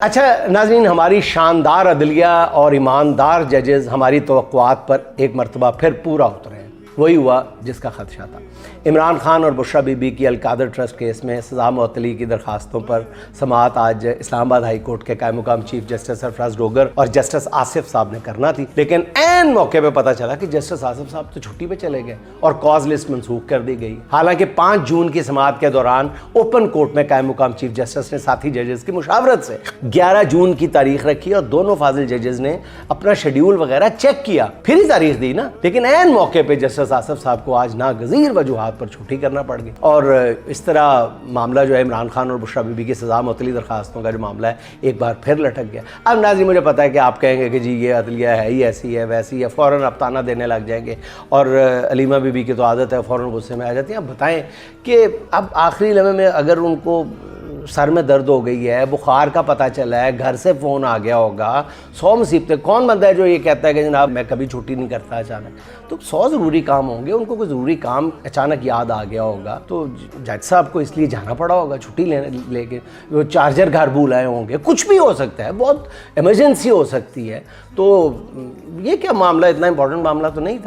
अच्छा नाज़रीन, हमारी शानदार अदलिया और ईमानदार जजेज़ हमारी तवक्कुआत पर एक मरतबा फिर पूरा उतरे हैं। वही हुआ जिसका खदशा था। इमरान खान और बुशरा बीबी की अल-कादर ट्रस्ट केस में सज़ा मुअत्तली की दरखास्तों पर समाअत आज इस्लामाबाद हाई कोर्ट के कायम मुकाम चीफ जस्टिस सरफराज डोगर और जस्टिस आसिफ साहब ने करना थी, लेकिन ऐन मौके पर पता चला कि जस्टिस आसिफ साहब तो छुट्टी पे चले गए और कॉज लिस्ट मनसूख कर दी गई। हालांकि 5 जून की समाअत के दौरान ओपन कोर्ट में कायम मुकाम चीफ जस्टिस ने साथी जजेस की मुशावरत से 11 जून की तारीख रखी और दोनों फाजिल जजेस ने अपना शेड्यूल वगैरह चेक किया, फिर ही तारीख दी ना। लेकिन ऐन मौके पर जस्टिस आसिफ साहब को आज नागज़ीर वजूहात पर छुट्टी करना पड़ गई और इस तरह मामला जो है इमरान खान और बुशरा बीबी की सज़ा मुअत्तली दरखास्तों का जो मामला है एक बार फिर लटक गया। अब नाज़रीन, मुझे पता है कि आप कहेंगे कि जी ये अदलिया है ही ऐसी है वैसी है, फ़ौरन अब ताना देने लग जाएंगे और अलीमा बीबी की तो आदत है फ़ौरन गुस्से में आ जाती है। अब बताएं कि अब आखिरी लम्हे में अगर उनको सर में दर्द हो गई है, बुखार का पता चला है, घर से फ़ोन आ गया होगा, 100 मुसीबतें, कौन बंदा है जो ये कहता है कि जनाब मैं कभी छुट्टी नहीं करता अचानक। तो 100 ज़रूरी काम होंगे, उनको कोई ज़रूरी काम अचानक याद आ गया होगा तो जज साहब को इसलिए जाना पड़ा होगा छुट्टी लेके, वो चार्जर घर भूल आए होंगे, कुछ भी हो सकता है, बहुत इमरजेंसी हो सकती है। तो ये क्या मामला, इतना इंपॉर्टेंट मामला तो नहीं था।